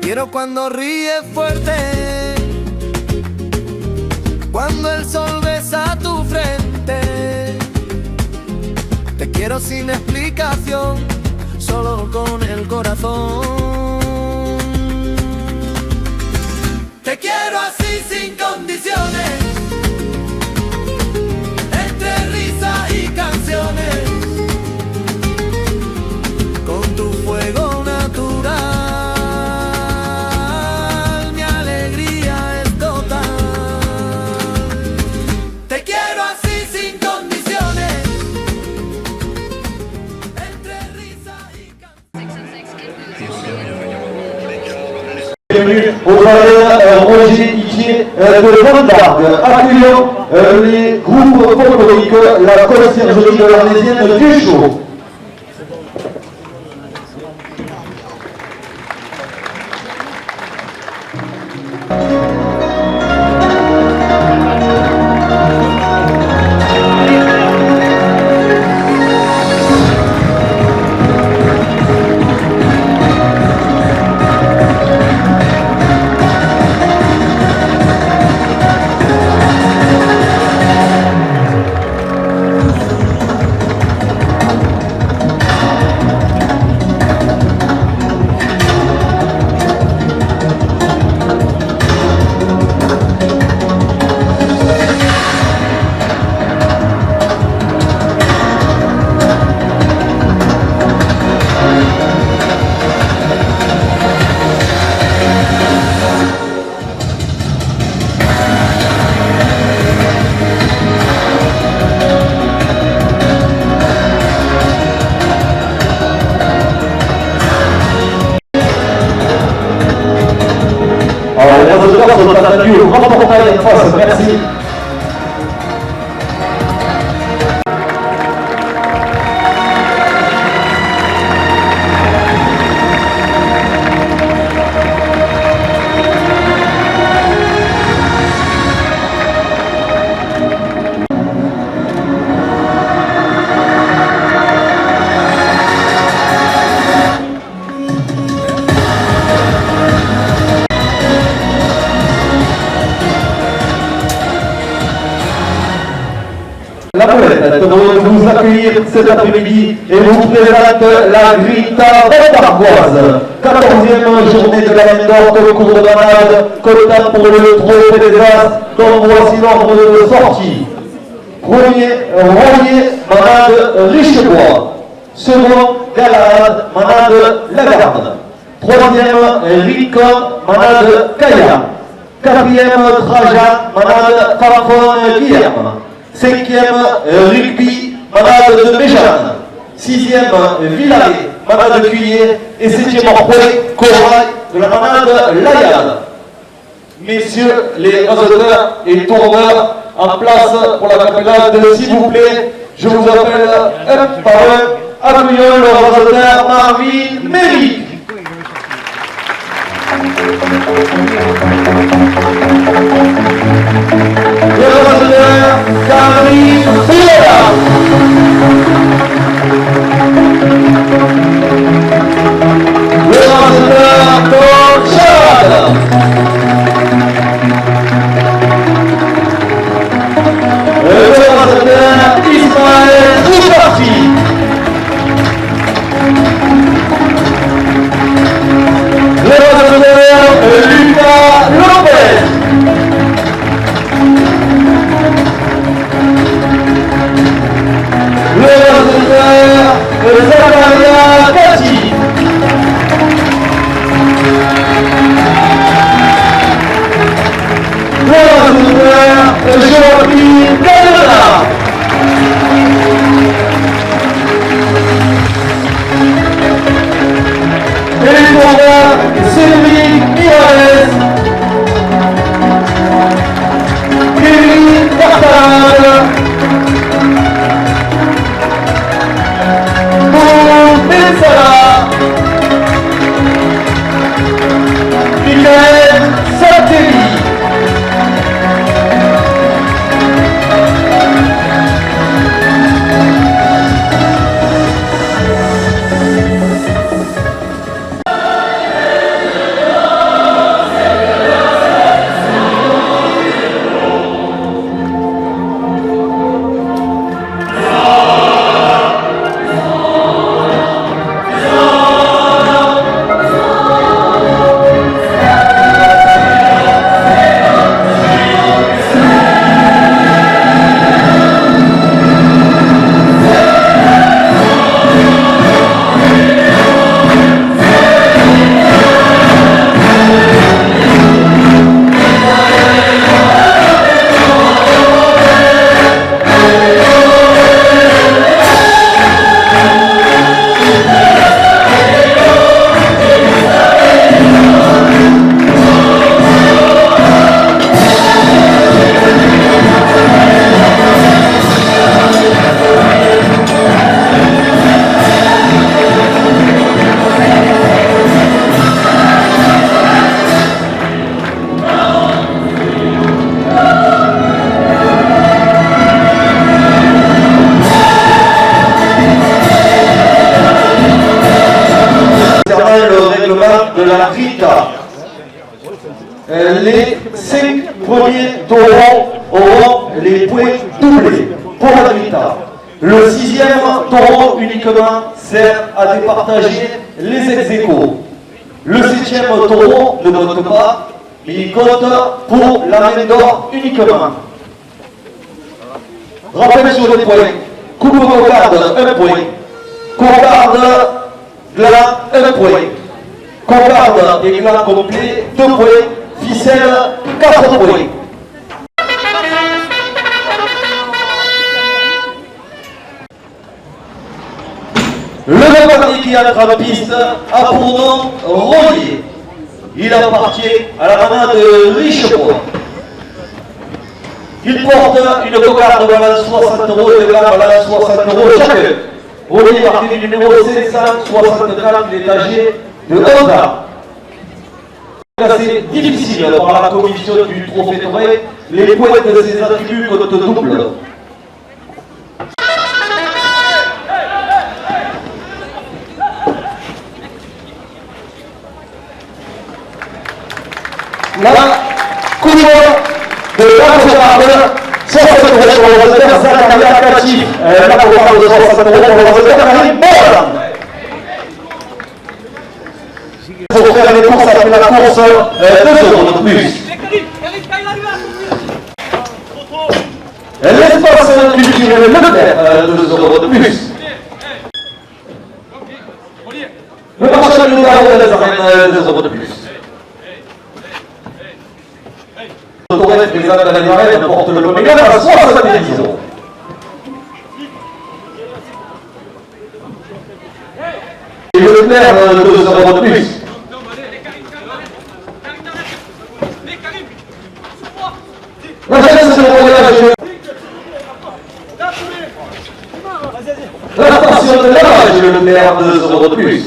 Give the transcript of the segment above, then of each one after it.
Quiero cuando ríes fuerte, cuando el sol besa tu frente. Te quiero sin explicación, solo con el corazón. Te quiero así sin condiciones, entre risas y canciones, con tu fuego natural. Bienvenue au palais Roger Itier de Bondarde. Accueillons les groupes folkloriques, la conciergerie de l'Arlésienne du Chaud. Les auditeurs sont attendus au grand portail en face. Merci. La Moulette est heureuse de vous accueillir cet après-midi et vous présente la Grita Bondardoise. 14e journée de la main d'or de cours de Manade, comptant pour le trophée des As, dont voici l'ordre de sortie. Premier, Royer, Manade Richebois. Second, Galade, Manade Lagarde. Troisième, Ricon, Manade Caillat. Quatrième, Trajan, Manade Fanfon Guillerme. Cinquième, Rugby, Manade de Béjane. Sixième, Villaret, Manade de Cuillet. Et septième orpouet, Corail de la Manade Layade. Messieurs les auteurs et tourneurs en place pour la capellade, s'il vous plaît, je vous appelle un par un. Accueillons le rasoteur Marvin Méric. Le rasoteur Camille Fouillera. Le rasoteur Paul Charade. Le rasoteur Ismaël Boucharfi. Le rasoteur Lucas Lopez. Concernant le règlement de la Grita, les 5 premiers taureaux auront les points doublés pour la Grita. Le 6e taureau uniquement sert à départager les ex-aequo. Le 7e taureau ne compte pas, il compte pour la main d'or uniquement. Rappel sur les points. Coupe cocarde, 1 point. Cocarde, gland, 1 point. Cocarde et gland complet, 2 points. Ficelle, 4 points. Le dernier qui entre en piste a pour nom Rollier. Il appartient à la manade de Richebois. Il porte une cocarde balance 60 € et de balance 60 € chacun. Rollier parti du numéro 564, il est âgé de 1 ans. C'est difficile par la commission du trophée doré, les points de ses attributs comptent double. La couronne de la cocarde, 60 € pour le voteur Zakaria Katif. La cocarde de 60 € pour le voteur Karim Borland. Pour faire les courses après la course, 2 € de plus. L'espace culturel Leclerc, 2 € de plus. Le marchand de Louvain des arènes, 2 € de plus. Le Torres présent dans les arènes porte le Mégal à 70 €. Et Leclerc, 2 € de plus. La jeunesse de voyage. La station de l'âge, le maire, 2 € de plus.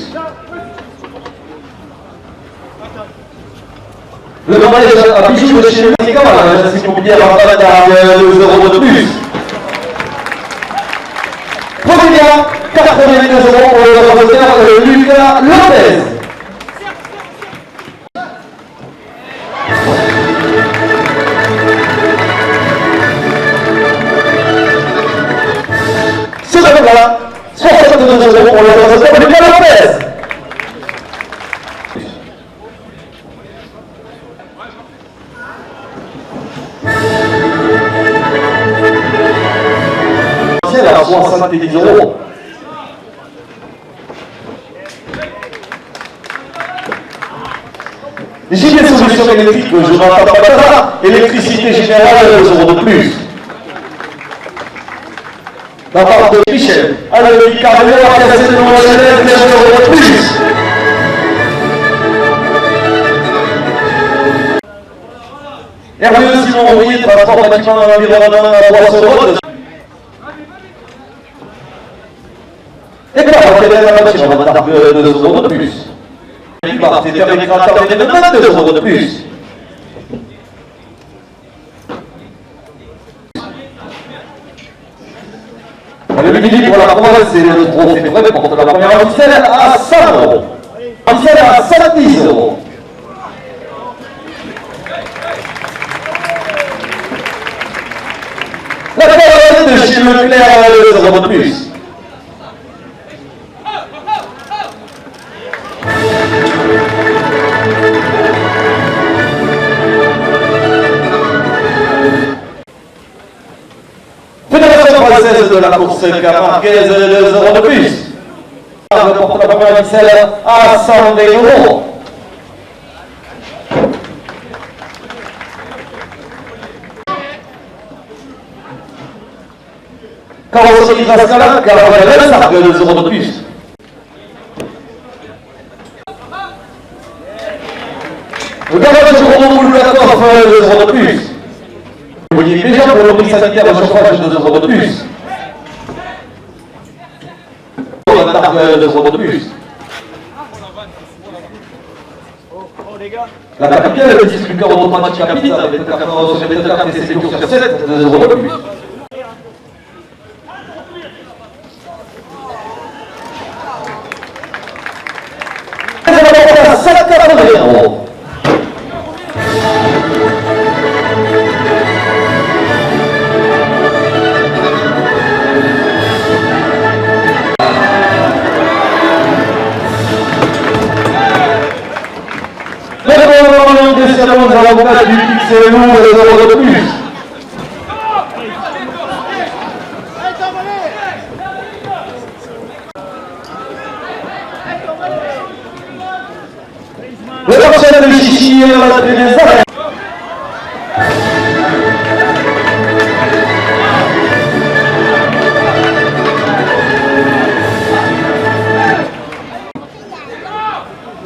Le manège à bijoux de chez Médical, l'agence immobilière en Canada, 2 € de plus. Première, 82 € pour le voteur Lucas Lopez. Voilà, 62 € pour le voteur Lucas Lopez. À 70 €. J'ai des solutions électriques, je n'entends pas ça. Électricité générale, 2 € de plus. La part de Michel, alors le Carlo a cassé le nom de l'élève, 2 € de plus. Hervé Simon Rouillet, transport bâtiment dans l'environnement à Boisseau-Rode. Et puis, on va faire la machine, on va taper 2 € de plus. Et puis, c'est terminé quand on est maintenant 2 € de plus. Le midi pour la province, c'est le trophée vrai pour la première ficelle à 100 €. Ficelle à 70 €. La colonne de chez Leclerc, 2 € de plus. Fédération française de la course camarguaise, 2 € de plus. Le porte-la-première ficelle à 120 €. Carrosserie Rascala, Caravelle Sargue, 2 € de plus. Le garage de Romain Moulakov, 2 € de plus. Vous voyez déjà pour le prix sanitaire de chauffage, 2 € de plus. La targue, 2 € de plus. La capitale, le distributeur automatique rapide, avec 80 sur 24 et 7 jours sur 7, 2 € de plus. €. Nous avons l'avocat du fixé lourd et des euros de plus. Le marchand de Chichi est dans la télé des arènes.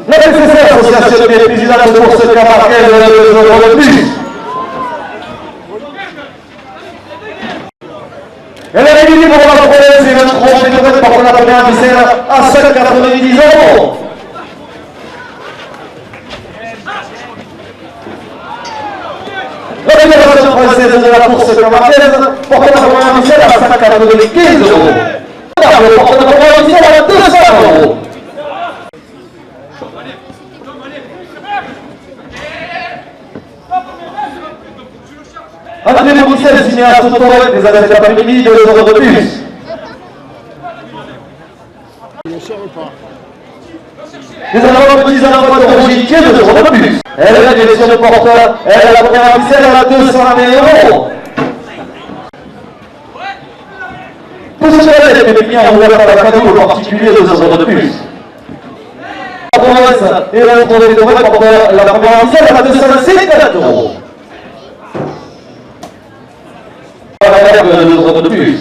La nécessaire association des présidents de course camarguaise de 2 € de plus. Elle est réunie pour la province et 23 et pour la première viscère à 5,90 €. La fédération française de la course camarguaise porte la première viscère à 5,15 €. La porte la première viscère à 200 €. André Morisset, cinéaste autorette des années d'après-midi, 2 € de plus. Les enfants de 10 ans de Roger, 2 € de plus. Elle est la direction de porteur, elle est la première officielle à 220 €. Pour ce faire, les pépinières ouvertes à la cadeau au particulier, 2 € de plus. La province et la province de porteur, la première officielle à 250 €. 2 € de plus.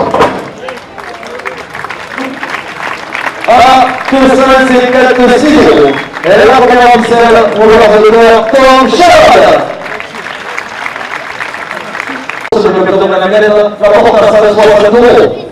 À 256 €. Et la première officielle pour le ordinateur Tom Charles. Le bloc de la manette, la porte à 160 €.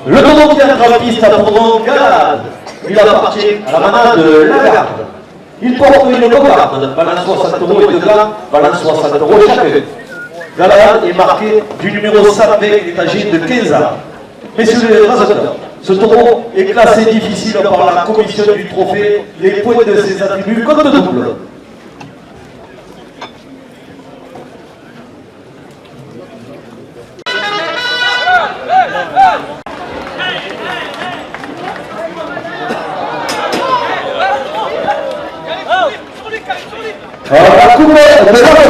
Le tonneau graphiste à Tournon Galade, il appartient à la manade de Lagarde. Il porte une cocarde, valant 60 € et de gras, valant 60 € chacun. Galade est marqué du numéro 100 avec l'étagine de 15 ans. Messieurs les raseurs, ce taureau est classé difficile par la commission du trophée, les points de ses attributs comme de double. La coupe de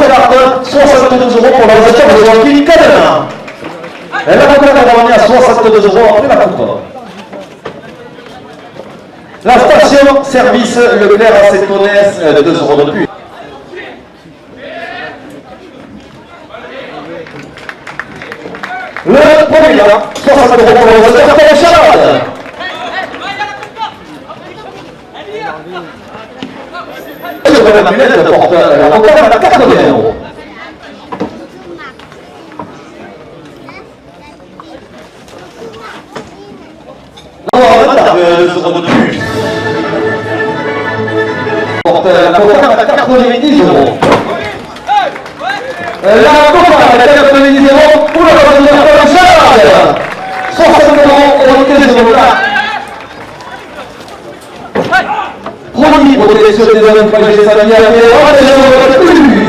la carte, 72 € pour l'organisation de Joaquin Cadena. Elle a encore gagné à 62 € après la coupe. La station service Leclerc à Saint-Onès, 2 € de plus. Le premier, 60 € pour l'organisateur Tom Charade. La lunette porte la cocarde à 80 €. La 2 € de plus. Porte la cocarde à 90 €. La cocarde à 90 € pour l'organisateur Tom Charade. 60 € au 15 € là. Promis protection des hommes fragile sanitaires et 2 € de plus.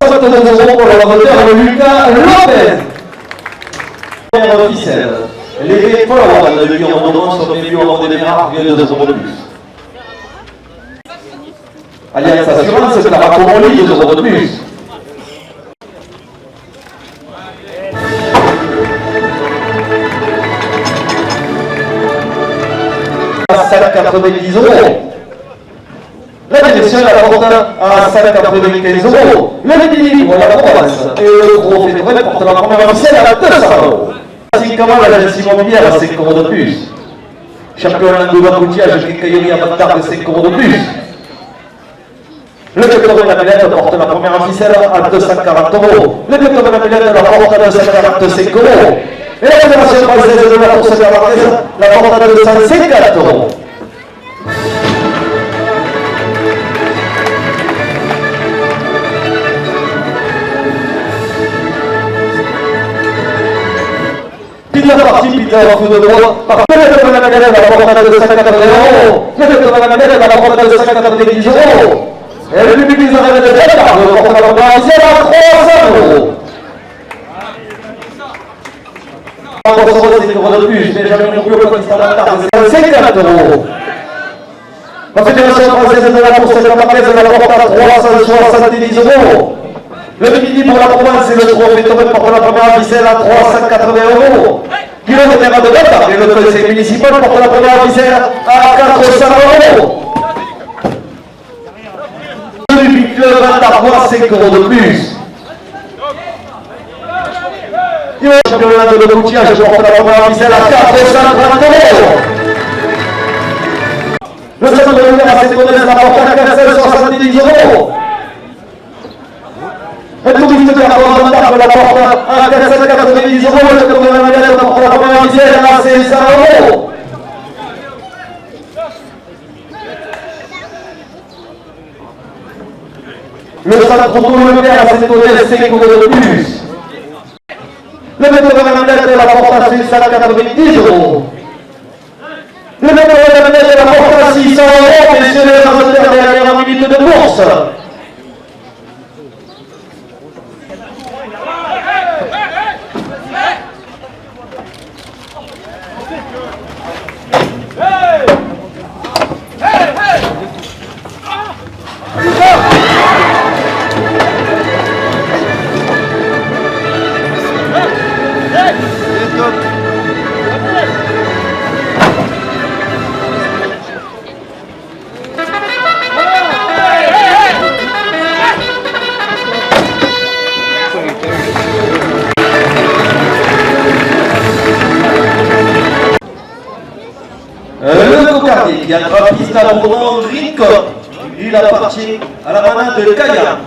62 € pour l'ordinateur Lucas Lopez. Première officielle. Les Paul de Guillaume sont venus au moment des miracles, 2 € de plus. Alliance Assurance, Clara Comoli, 2 € de plus. À 90 €. La direction la porte à 5,95 euros. Le midi pour la province. Et le gros fédéré porte la première officielle à 200 euros. Basiquement, l'agence immobilière à 5 euros de plus. Championnat de l'embouteillage qui caillerie à bâtard de 5 euros de plus. Le vecteur de la Mélette porte la première officielle à 240 euros. Le vecteur de la Mélette la porte à 245 euros. Et la Fédération française de la course ferroviaire la porte à 250 euros. La partie Peter en de droit, par le vecteur de la Mélette la porte à 280 euros. Le vecteur de la Mélette la porte à 290 euros. Et le public des arènes de Dakar le porte à la première officielle à 300 euros. On se retrouve 5 euros de plus, mais jamais non plus au Pakistan de 50 euros. La Fédération française de la course camargaise la porte à 370 euros. Le midi pour la province et le trophée Torre porte la première ficelle à 380 euros. Guillaume de Terra de Dakar et le conseil municipal porte la première ficelle à 400 euros. Le Big Club à 5 euros de plus. Le championnat de l'embouteillage porte la première ficelle à 430 euros. Le centre de l'hiver à Saint-Odès la porte à 470 euros. Le touriste de la porte à 490 euros. Le tour de la Mélette porte la première ficelle à 500 euros. Le centre de l'hiver à Saint-Odès 5 euros de plus. Le vecteur de la Mélette la porte à 690 euros. Le vecteur de la Mélette la porte à 600 euros, messieurs les amateurs de la dernière minute de course. Le cocardier qui attrape piste à l'abandon Rincon. Il appartient à la manade de Kaya.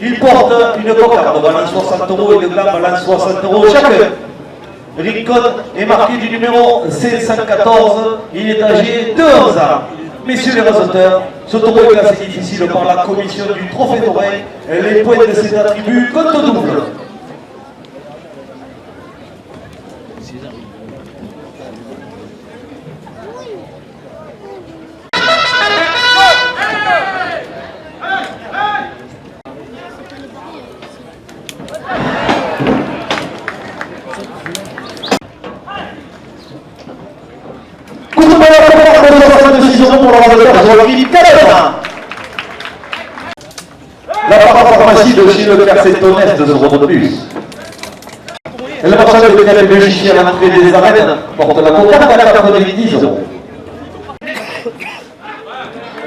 Il porte une cocarde valant 60 euros et de gland valant 60 euros chacun. Rincon est marqué du numéro 514. Il est âgé de 11 ans. Messieurs les résultats, ce taureau est classé difficile par la commission du Trophée Doré. Les points de cet attribut comptent double. Pour la Philippe Calabin. La pharmacie de chez le Père Saint-Onès 2 euros de plus. Et le marchand de Canal Belgique à l'entrée des arènes porte la cocarde à 90 euros.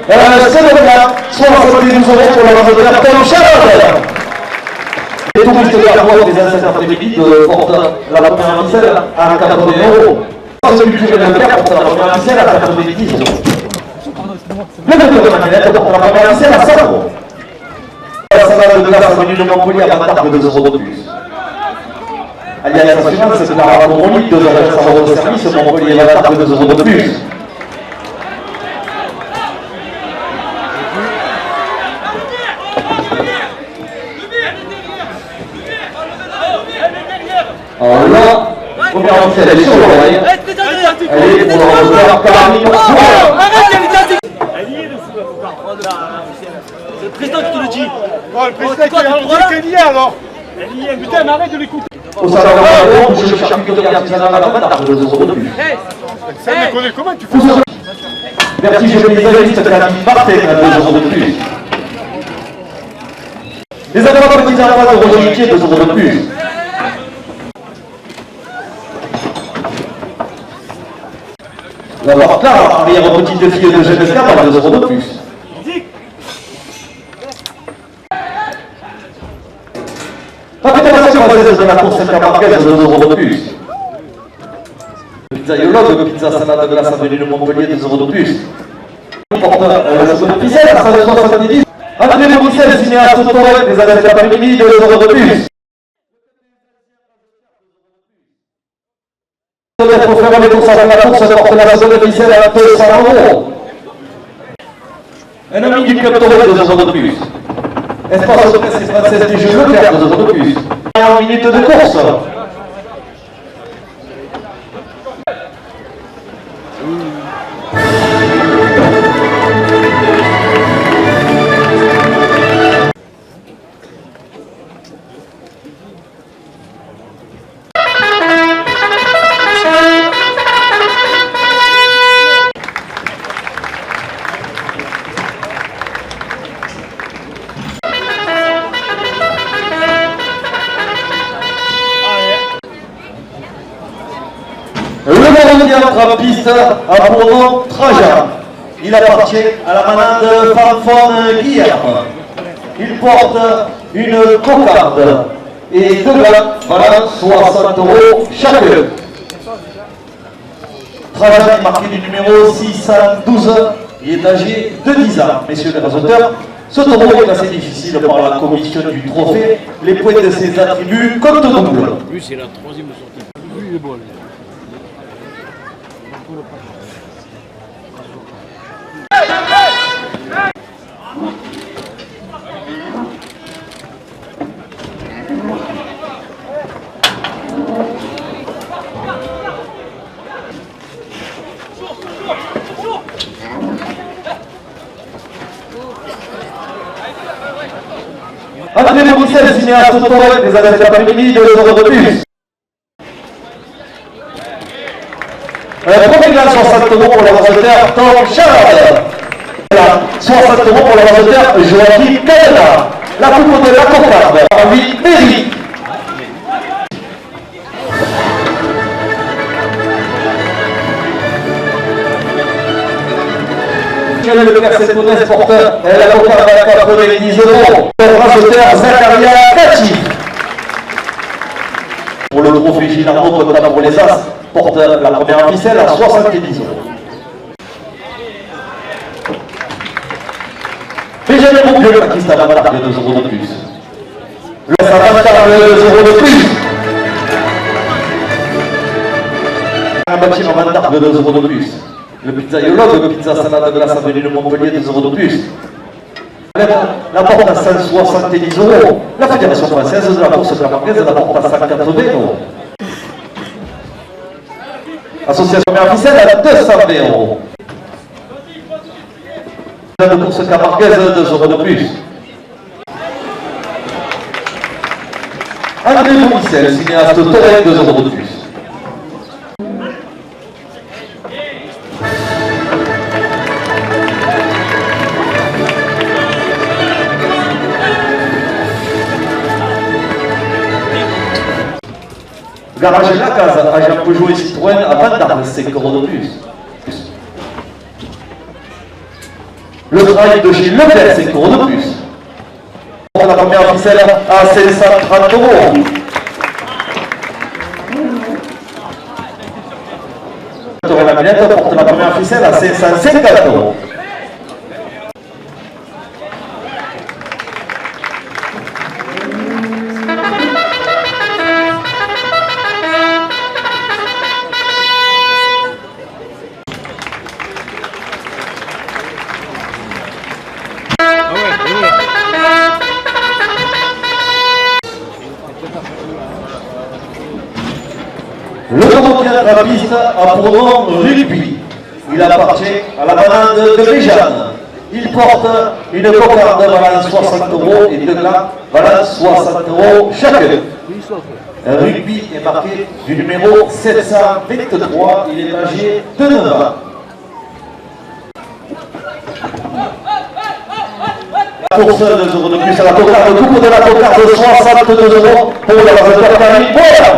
C'est le cas, 72 euros pour la vendeur Tom Charles. Les touristes de la voie des ancêtres après-midi portent la première ficelle à 80 euros. Celui que je viens de faire porte la première ficelle à 90 euros. Le vecteur de la Mélette porte la première ficelle à 100 euros. La salade de glace venue de Montpellier à bâtard de 2 euros de plus. Alliance Assurance de la Ramon-Rolly, 2 euros de service, Montpellier à bâtard de 2 euros de plus. Alors là, première ficelle, elle est sur l'oreille. Elle est pour le vendeur Carmine. C'est le président qui te le dit. Oh, le président qui a dit qu'elle y est alors. Putain, mais arrête de l'écouter. Au salon de la bombe, je cherche une artisanale à bâtard de 2 euros de plus. Ça me connaît comment tu fais ça? Vertige paysagiste Camille Martin à 2 euros de plus. Les enfants petits enfants de Roger Riquier 2 euros de plus. La Barclay, arrière petite fille de jeune esclave à 2 euros de plus. française de la course camarguaise, 2 € de plus. Le pizzaiologue, pizza salade glace avenue de Montpellier, 2 € de plus. Le ficelle à 170. André Mourissel, cinéaste Torel, des années d'après-midi, 2 € de plus. Pour faire les courses avant la course, porte la seconde ficelle à 200 €. Un ami du club Torel, 2 € de plus. Espace de presse française du jeu Leclerc, 2 € de plus. Et en minute de course. Le mondial trappiste a pour nom Trajan. Il appartient à la manade Fanfone Guillerme. Il porte une cocarde et 2 gants valent 60 € chacun. Trajan est marqué du numéro 612. Il est âgé de 10 ans. Messieurs les résultats, ce taureau est assez difficile par la commission du trophée. Les points de ses attributs comptent double. Lui, c'est la 3e sortie. Lui, il est bon, lui. André Mourissel, cinéaste Torel, des années d'après-midi, 2 € de plus. Premier gars, 60 € pour le résultat Tom Charles. 60 € pour le résultat Joachim Canada. La coupe de la cocarde. Henri Méry. Le Persepones porte la cocarde à 90 €. Le résultat Zakaria Kati. Pour le trophée Gilardo, comptable pour les As, porte la première ficelle à 70 €. Benjamin Bouclier, le Pakistan Avatar, 2 € de plus. Le Avatar, 2 € de plus. Un bâtiment Avatar, 2 € de plus. Le pizzaiologue, le pizza salade glace avenue de Montpellier, 2 € de plus. La porte à 170 €. La Fédération française de la course camarguaise la porte à 180 €. Association première ficelle à 220 €. La course camarguaise, 2 € de plus. André Mourissel, cinéaste Torel, 2 € de plus. Garage Lacaz, agent Peugeot et Citroën à Vandar, 5 € de plus. Le travail de chez Leclerc, 5 € de plus. Pour la première ficelle à 530 €. La manette porte la première ficelle à 550 €. Le mondial trappiste a pour nom Rugby. Il appartient à la manade de Béjane. Il porte une cocarde valant 60 € et 2 gants valant 60 € chacun. Rugby est marqué du numéro 723. Il est âgé de 9 ans. Course 2 € de plus à la cocarde, coupe de la cocarde, 62 € pour le résultat Paris. Voilà.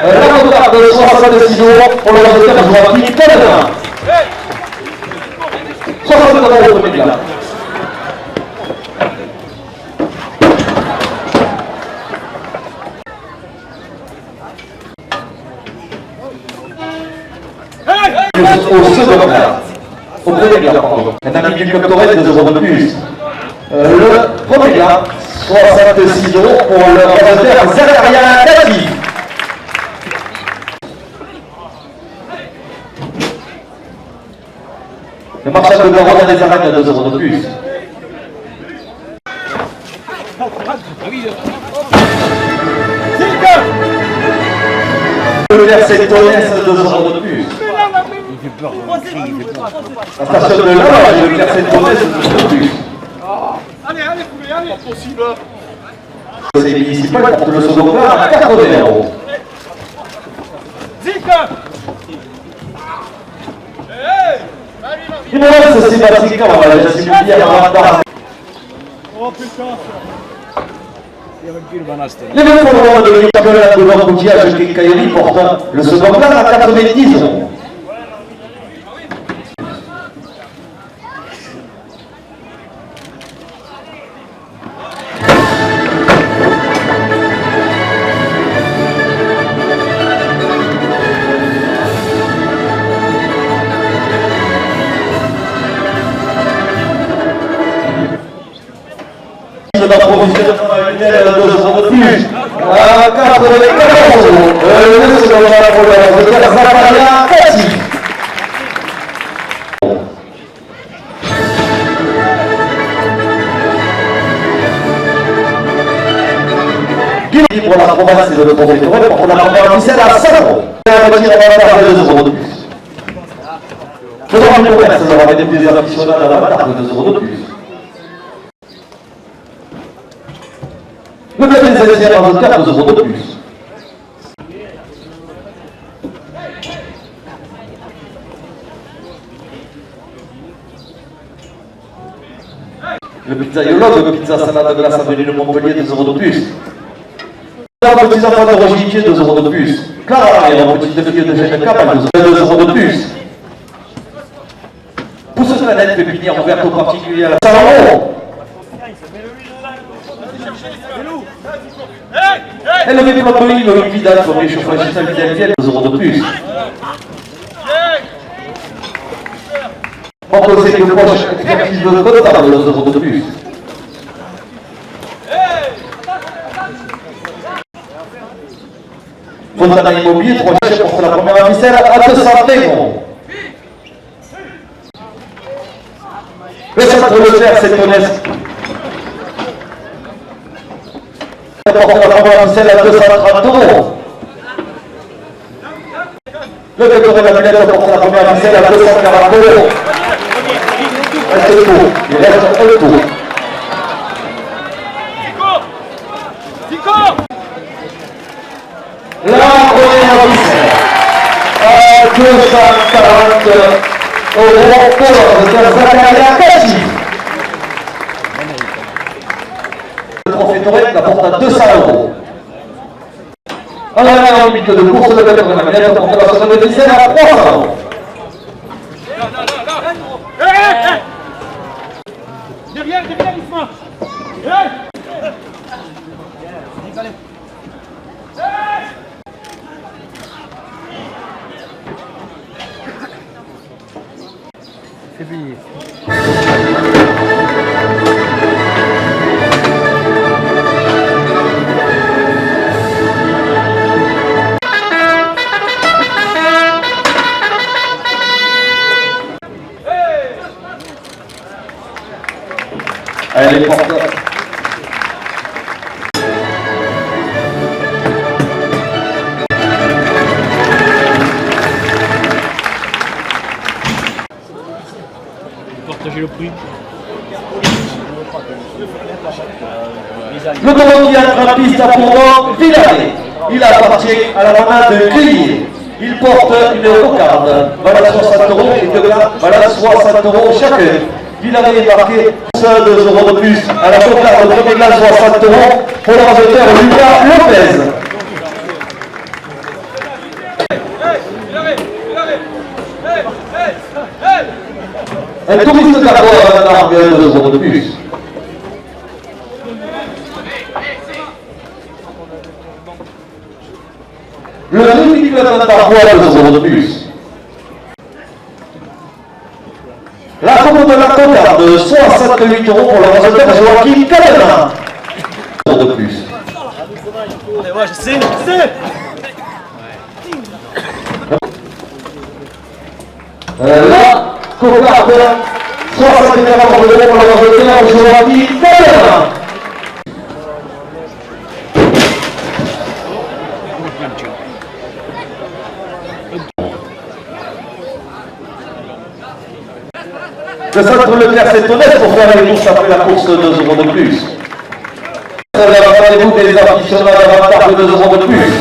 La cocarde, 66 € pour le résultat Joachim Canada. 200 € au premier glace. Au second plat. Au premier plat, pardon. C'est un ami comme Torres, 2 € de plus. Le premier plat, 66 € pour le réalisateur Zakaria Dati. Le marchand de Garonne des Arènes à 2 € de plus. Le verset Tonès, 2 € de plus. La station de l'Orge, le verset Tonès, 2 € de plus. Allez, poulet, allez. Pas possible. Le conseil municipal porte le second plat à 80 €. Zika. Il me reste Sébastien Camarade, la Sylvia Ramada. Oh putain. Les mêmes fondements de l'École de l'embouteillage de Caillery portent le second plat à 90 €. D'approvisionnement annuel de 2 € de plus à 94 €. Le second plat pour le réalisateur Zakaria Dati. Guy pour la province et le préfectorat pour la première officielle à 100 €. La voiture à 2 € de plus. Le droit de commerce aura des plaisirs aficionados à la barre de 2 € de plus. Le plat des Algériens dans le cadre, 2 € de plus. Le pizzaiolo, le pizza salade de la Saint-Denis de Montpellier, 2 € de plus. Le petit enfant de Rogier, 2 € de plus. Clara, et un petit fille de Jeanne Cap, 2 € de plus. Pousse planète pépinière ouverte aux particuliers à la Salon. Et le métropole, le liquidage pour les chauffages sanitaires, 2 € de plus. Proposé que proche expertise de comptable, 2 € de plus. Fontana Immobilier, 3 chefs pour la première ficelle à 200 €. Le centre de fer, c'est honnête. Porte la première ficelle à 230 €. Le docteur de la Villette porte la première ficelle à 240 €. Reste le tour. Il reste le tour. La première ficelle à 240 € pour le Zakaria Dati. Le trophée Torek la porte à 200 €. En la minute de course, le docteur de la Villette porte la seconde ficelle à 300 €. Derrière, Isma. C'est fini. Elle est porte. Partager le prix. Le commandant qui a la piste à Pourban, Villaret. Il appartient à la main de Clélier. Il porte une cocarde. Voilà 60 € et de là, voilà 60 € chacun. Villaret est marqué 2 € de plus à la cocarde de premier glace, 60 € pour le réalisateur Lucas Lopez. Un touriste d'accord à 2 euros de plus. Le rugby club d'Antarbois, 2 euros de plus. La commande de la cocarde, 68 euros pour le résultat Joachim Calena. 2 euros de plus. Ouais, je sais. La cocarde, 61 euros pour le résultat Joachim Calena. Le centre Le Clerc-Saint-Onès pour faire les courses après la course de 2 euros de plus. Rendez-vous des aficionados d'Avatar de 2 euros de plus.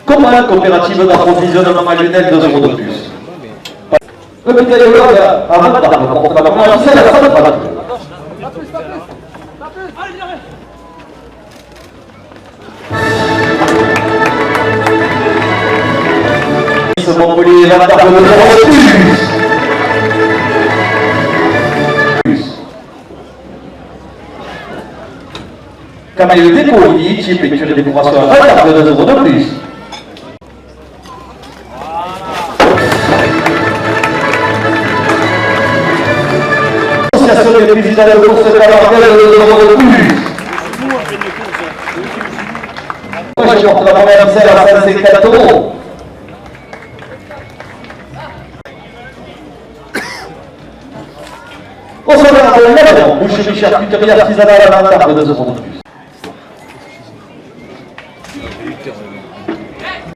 Comment coopérative d'approvisionnement manuel 2 euros de plus. Le météorologue a Avatar pour porter la main, c'est la salle pas la plus. Montpellier, Avatar de 2 euros de plus. Camille Dépoli, type et de décoration Avatar de 2 euros de plus. Association des présidents de course de la Marquelle de 2 euros de plus. Moi je porte la première selle à 54 euros. Au salaire de l'Avent, boucherie charcuterie artisanale à Avatar de 2 euros de plus.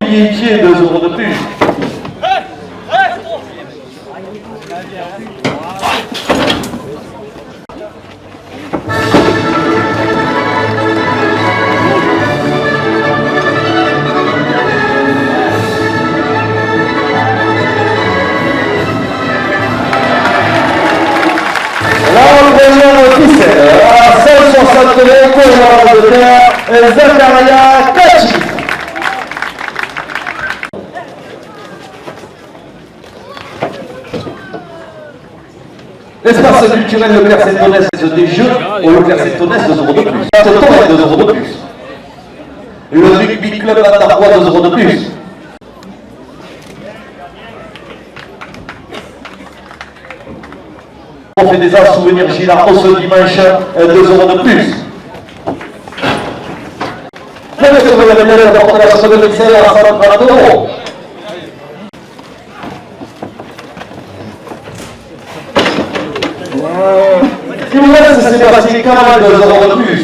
Pied 2 euros de plus. À 160 euros pour le de terre, Zakaria Kachi. L'espace culturel Le Clerc-Saint-Onès des Jeux au Le Clerc-Saint-Onès 2 euros de plus. Tour 2 euros de plus. Le rugby club d'Antarbois 2 euros de plus. On fait des arts souvenirs Gilard ce dimanche 2 euros de plus. Le monsieur de la médaille porte la chanson de lycée à 130 euros. Si vous voulez, c'est Sébastien Camal 2 euros de plus.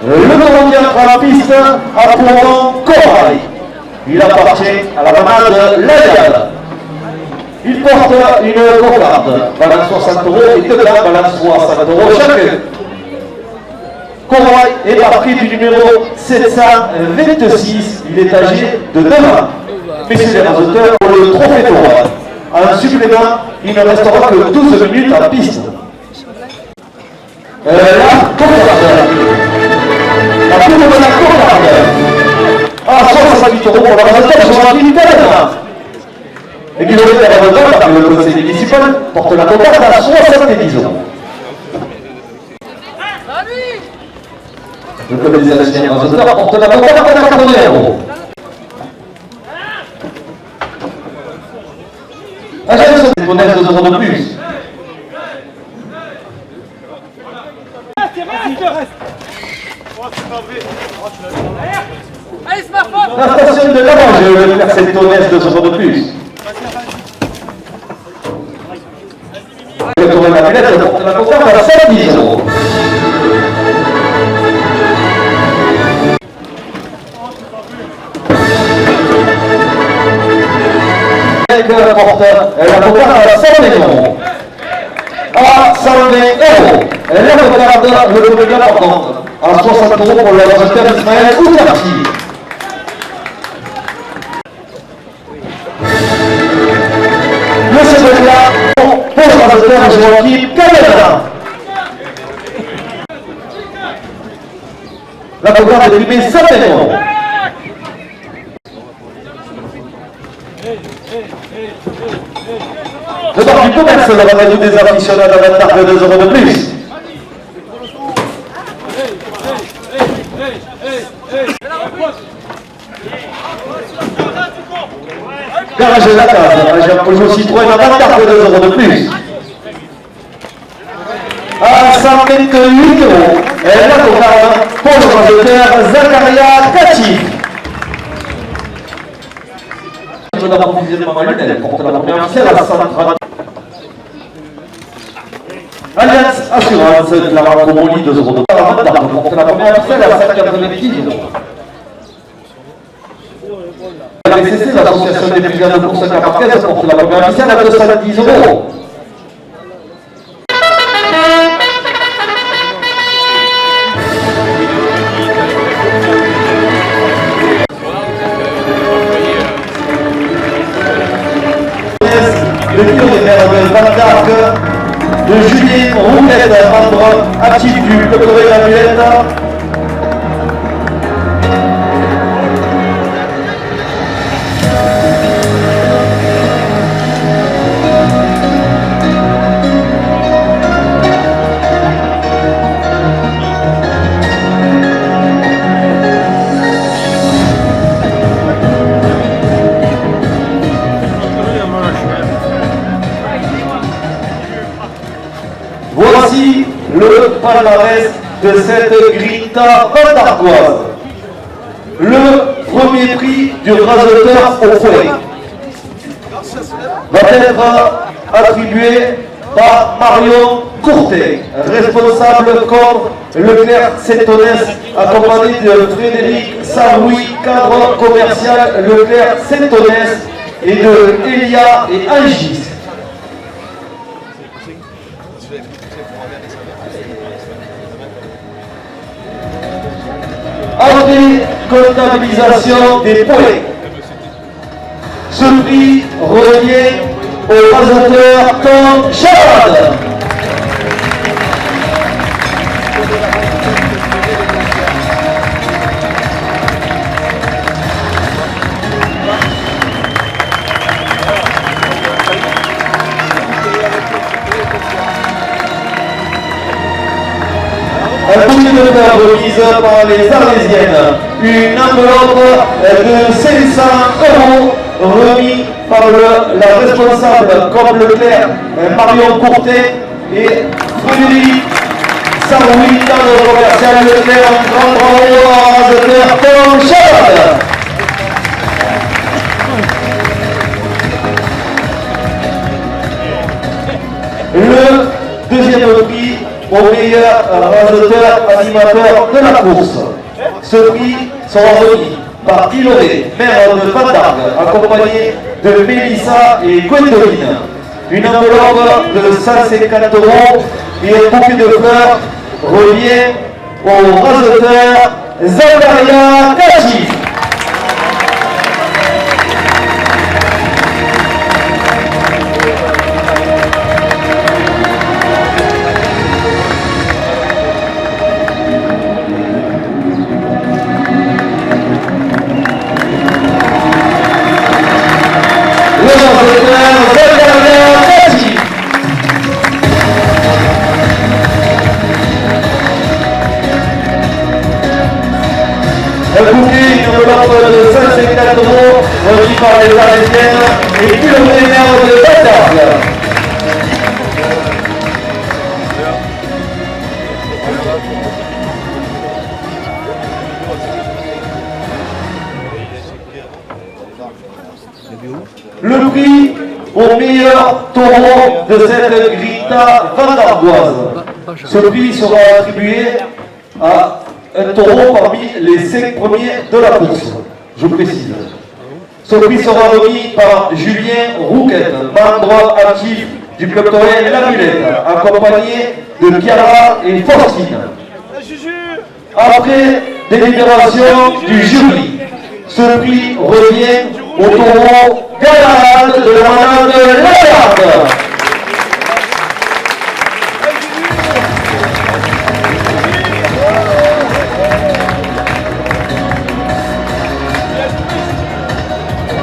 Le Normandien prend la piste à Corail. Il appartient à la manade Layal. Il porte une cocarde, balance 60 euros et deux gars, balance 60 euros chacun. Corail est à prix du numéro 726, il est âgé de 9 ans. Messieurs les auditeurs, pour le trophée d'or. En supplément, il ne restera que 12 minutes en piste. La cocarde. La coupe de la cocarde. À 68 euros pour la résultat de Joachim Calena. Et qui devrait être redonné par le conseil municipal porte la cocarde à 70 euros. Le club des anciens auditeurs porte la cocarde à 80 euros. Agence c'est honnête 2 euros de plus. La station de l'avant, je vais faire cette honnête 2 euros de plus. Je tourne la lunette pour la confiance à 70 euros. Elle porte la confiance à 120 euros. À 120 euros. Elle regarde le premier important. À 60 euros pour le résultat d'Ismaël Outarki. Le second là, pour le résultat de Joachim Canada. La programme est primée 100 euros. Le bar du commerce va mettre des aficionados à 22 euros de plus. Garage de la case, Jean-Paul Citroën à 22 euros de plus. À 128 euros, et la programme pour le réalisateur Zakaria Kachi. Je n'ai pas profité de ma lunette pour la première officielle à 130. Alliance Assurance de la Marcomoli 2 euros de plus. Pour la première officielle à 190 euros. La BCC, l'association des brigades de course camarguaises, porte la première officielle à 210 euros. Le tour des maires de Van d'Arc, de Julien Roulette, membre actif du Cotoré la Mulette. Voici le palmarès de cette grinta vandargoise. Le premier prix du rasoteur au fouet va être attribué par Marion Courtet, responsable corps Leclerc Saint-Onès, accompagné de Frédéric Saroui, cadre commercial Leclerc Saint-Onès, et de Elia et Angis. En décomptabilisation des points, ce prix revient au rasoteur Tom Chad. Un bouquet de fleurs remise par les Arlésiennes, une enveloppe de 500 € remis par la responsable comme Leclerc, Marion Courtet et Frédéric Saroui, cadre commercial Leclerc, un grand bravo à rasoteur Tom Chad. Le deuxième prix au meilleur rasoteur animateur de la course. Ce prix sera remis par Hiloré, maire de Van d'Arc, accompagné de Mélissa et Gwendoline. Une enveloppe de 150 € et un bouquet de fleurs revient au rasoteur Zakaria Kachi. Un bouquet, une enveloppe de 150 € remis par les Arlésiennes et puis le maire de Van d'Arc. le prix au meilleur taureau de cette Grita Vendarboise. Ce prix sera attribué à un taureau parmi les 5 premiers de la course, je précise. Ce prix sera remis par Julien Rouquette, membre actif du club taurien La Mulette, accompagné de Chiara et Faustine. Après délibération du jury, ce prix revient au taureau Galahad de la manade Lagarde.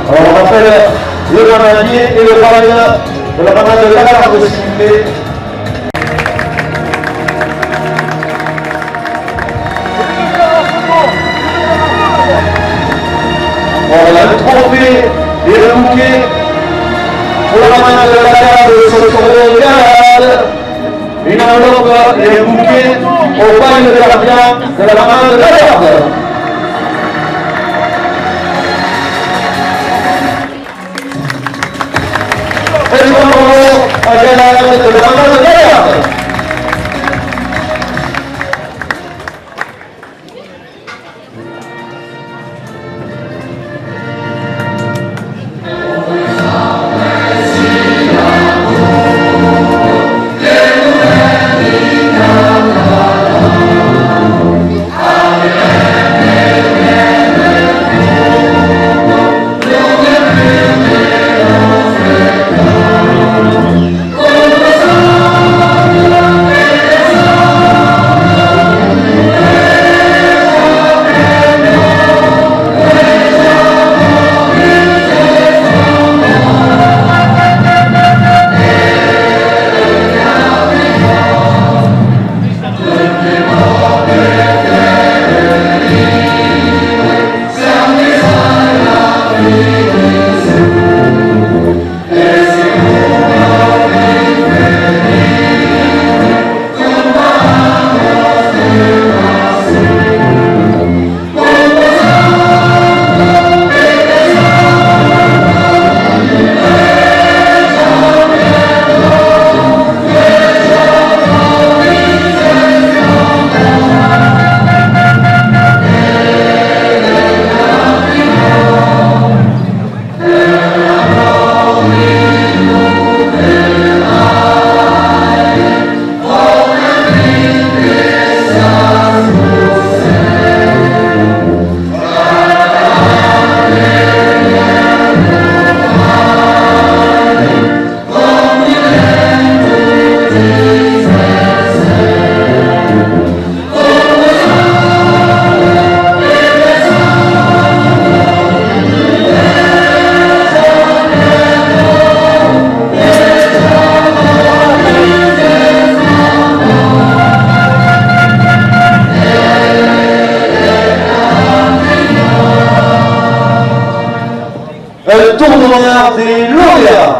Alors on appelle le manadier et le parrain de la manade de Lagarde, s'il vous plaît. Voilà, le trophée et le bouquet pour la manade de Lagarde, sur le taureau Galahad. Une enveloppe et un bouquet au bail de gardien de la manade de Lagarde. Et le taureau à Galahad de la manade de Lagarde. Le tournoi des lauréats.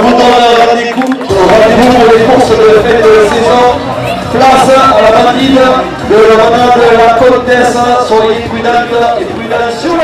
Vous donne rendez-vous pour les courses de fête de saison. Place à la bandide de la manade de la comtesse. Soyez prudentes et prudents sur la...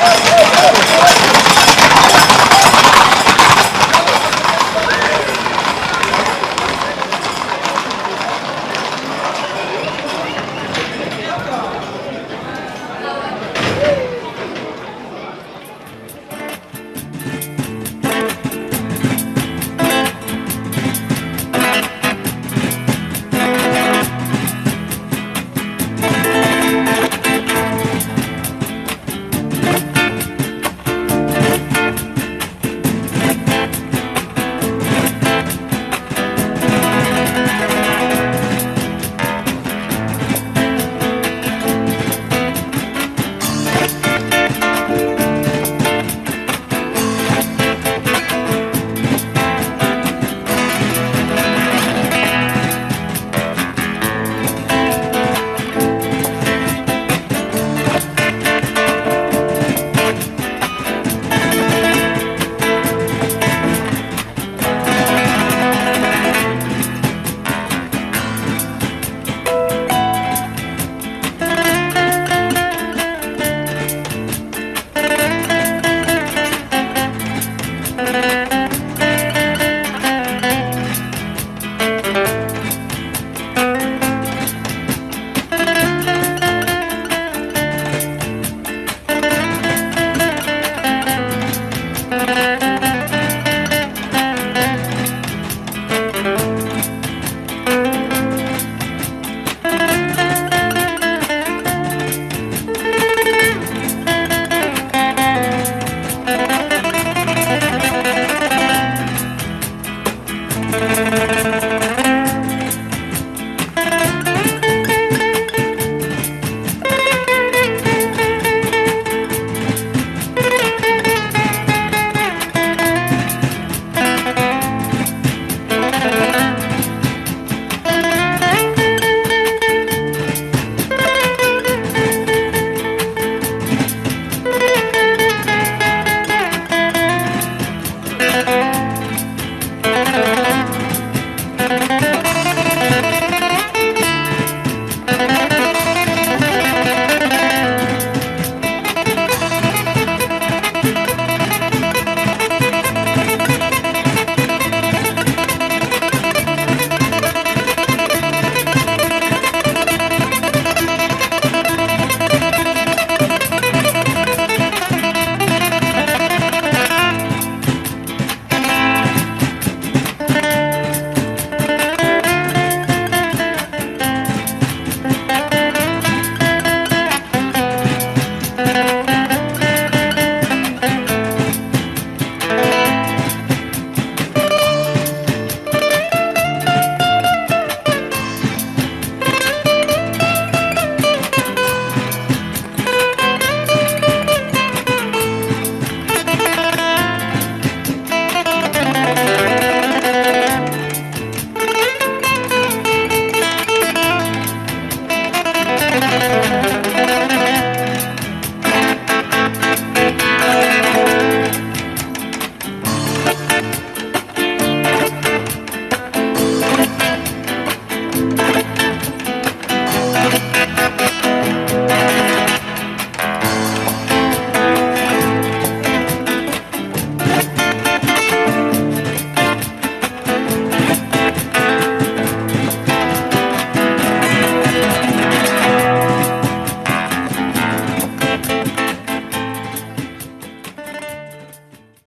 Allez,